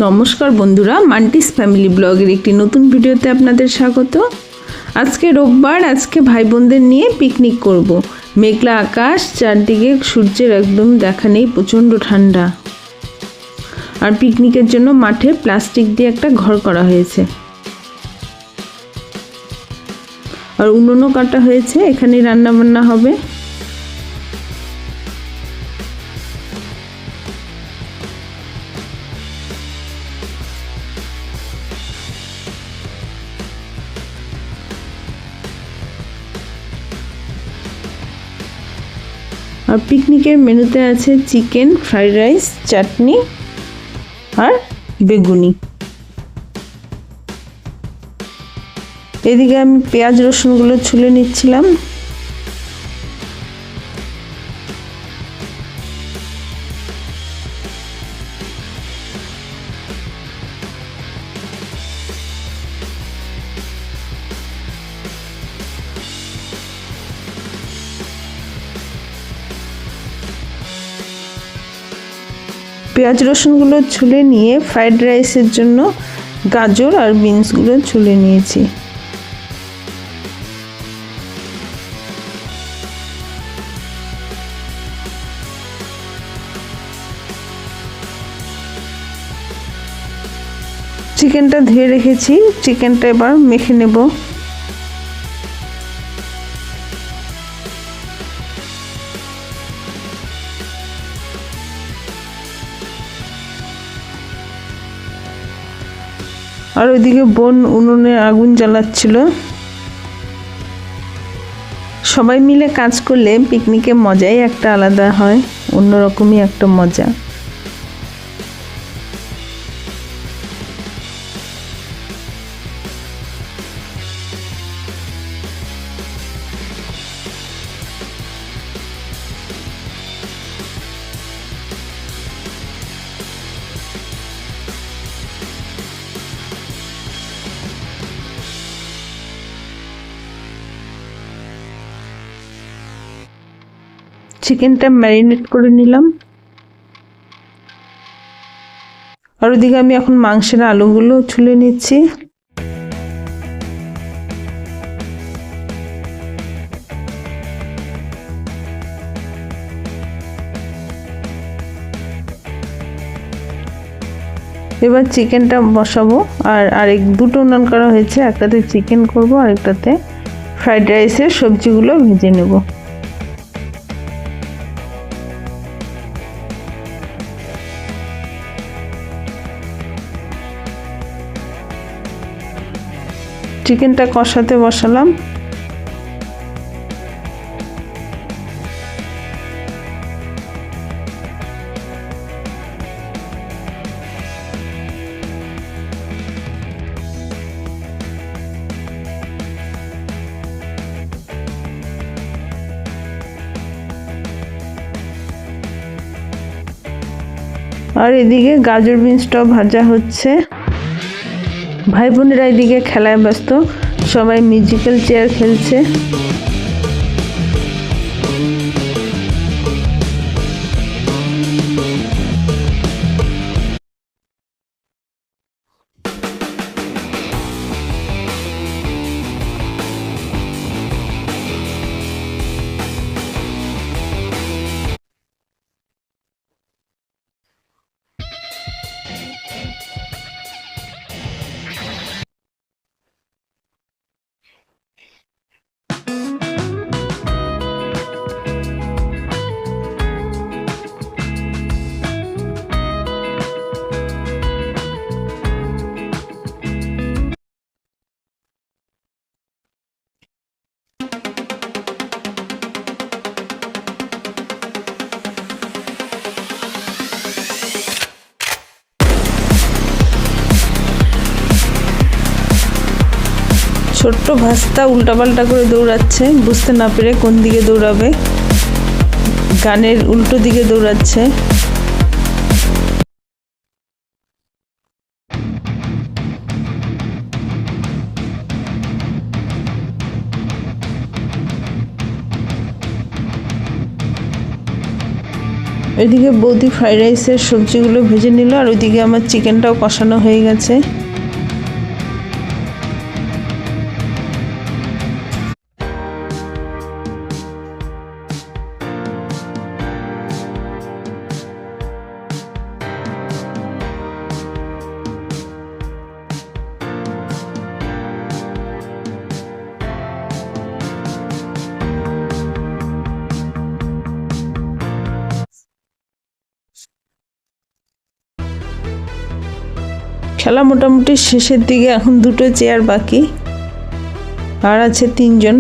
নমস্কার বন্ধুরা, মান্টিস ফ্যামিলি ব্লগের একটি নতুন ভিডিওতে আপনাদের স্বাগত। আজকে রোববার, আজকে ভাই বোনদের নিয়ে পিকনিক করব। মেঘলা আকাশ, চারদিকে সূর্যের একদম দেখা নেই, প্রচণ্ড ঠান্ডা। আর পিকনিকের জন্য মাঠে প্লাস্টিক দিয়ে একটা ঘর করা হয়েছে, আর উনুনও কাটা হয়েছে, এখানেই রান্না বান্না হবে। আর পিকনিকের মেনুতে আছে চিকেন, ফ্রাইড রাইস, চাটনি আর বেগুনি। এদিকে আমি পেঁয়াজ রসুনগুলো ছুলে নিচ্ছিলাম। পেঁয়াজ রসুনগুলো ছুলে নিয়ে ফ্রাইড রাইসের জন্য গাজর আর বিনসগুলো ছুলে নিয়েছি। চিকেনটা ধুয়ে রেখেছি, চিকেনটা এবার মেখে নেব। আর ওইদিকে বোন উনুনে আগুন জ্বালাচ্ছিল। সবাই মিলে কাজ করলে পিকনিকে মজাই একটা আলাদা হয়, অন্যরকমই একটা মজা। চিকেনটা ম্যারিনেট করে নিলাম। আর ওদিকে আমি এখন মাংসের আলুগুলো ছুলে নিচ্ছি। এবার চিকেনটা বসাবো। আর দুটো উনান করা হয়েছে, একটাতে চিকেন করব আর একটাতে ফ্রাইড রাইসের সবজিগুলো ভেজে নেব। চিকেনটা কষাতে বসালাম। আর এদিকে গাজর বিনসটাও ভাজা হচ্ছে। ভাই বোনেরা এদিকে খেলায় ব্যস্ত, সবাই মিউজিক্যাল চেয়ার খেলছে। ছোট্ট ভাস্তা উল্টাপাল্টা করে দৌড়াচ্ছে, বুঝতে না পেরে কোন দিকে দৌড়াবে। গানের উল্টো দিকে দৌড়াচ্ছে। ওইদিকে বৌদি ফ্রাইড রাইসের সবজিগুলো ভেজে নিল, আর ওইদিকে আমার চিকেনটাও কষানো হয়ে গেছে। খেলা মোটামুটি শেষের দিকে, এখন 2টো চেয়ার বাকি, আর আছে 3জন।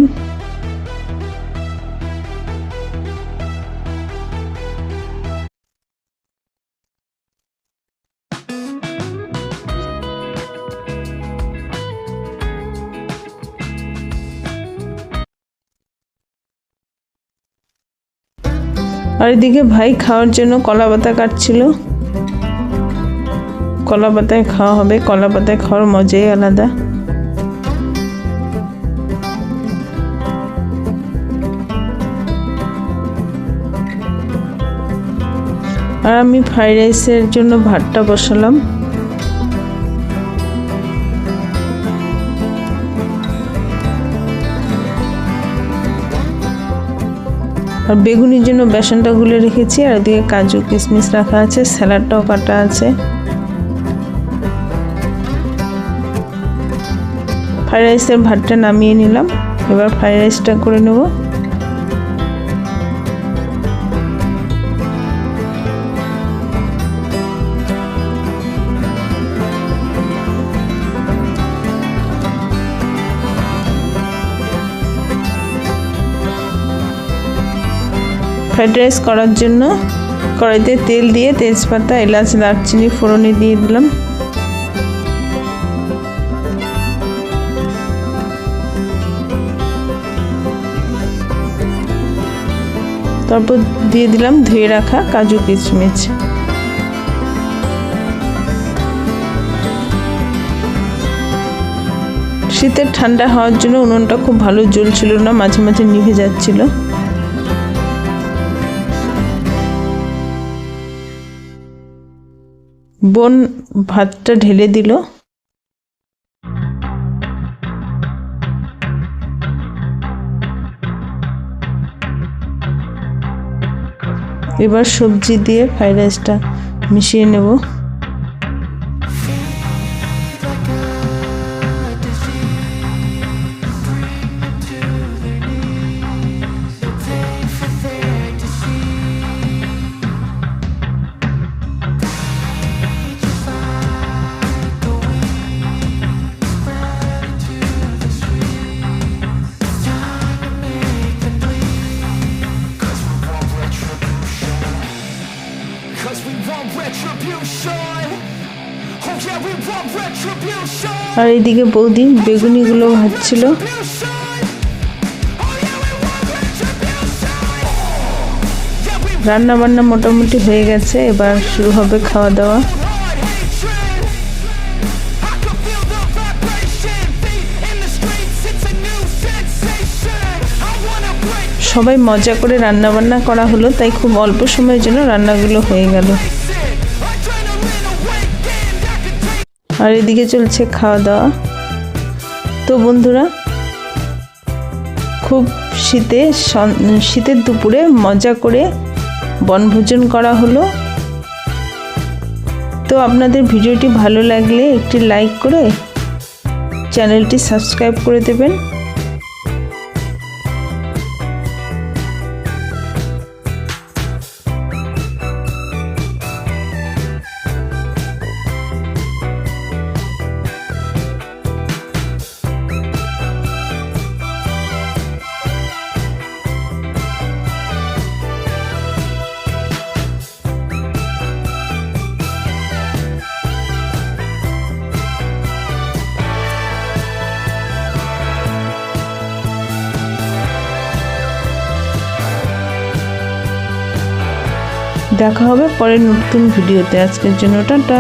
আর এদিকে ভাই খাওয়ার জন্য কলা পাতা কাটছিল। কলা পাতায় খাওয়া হবে, কলা পাতায় খাওয়ার মজাই আলাদা। আর আমি ফ্রাইড রাইসের জন্য ভাতটা বসালাম। আর বেগুনির জন্য বেসনটা গুলে রেখেছি, আর ওদিকে কাজু কিশমিশ রাখা আছে, স্যালাডটাও কাটা আছে। ফ্রাইড রাইসের ভাতটা নামিয়ে নিলাম, এবার ফ্রাইড রাইসটা করে নেব। ফ্রাইড রাইস করার জন্য কড়াইতে তেল দিয়ে তেজপাতা, এলাচ, দারচিনি ফোড়নে দিয়ে দিলাম। তারপর দিয়ে দিলাম ধুয়ে রাখা কাজু কিশমিশ। শীতের ঠান্ডা হওয়ার জন্য উনুনটা খুব ভালো জ্বলছিল না, মাঝে মাঝে নিভে যাচ্ছিল। বোন ভাতটা ঢেলে দিল। এবার সবজি দিয়ে ফ্রাইড রাইসটা মিশিয়ে নেব। আর এইদিকে বৌদি বেগুনিগুলো ভাজছিল। রান্না বান্না মোটামুটি হয়ে গেছে, এবার শুরু হবে খাওয়া দাওয়া। সবাই মজা করে রান্না বান্না করা হলো, তাই খুব অল্প সময়ের জন্য রান্নাগুলো হয়ে গেল। আর এদিকে চলছে খাওয়া দাওয়া। তো বন্ধুরা, খুব শীতের দুপুরে মজা করে বনভোজন করা হলো। তো আপনাদের ভিডিওটি ভালো লাগলে একটি লাইক করে চ্যানেলটি সাবস্ক্রাইব করে দেবেন। দেখা হবে পরের নতুন ভিডিওতে। আজকের জন্য টাটা।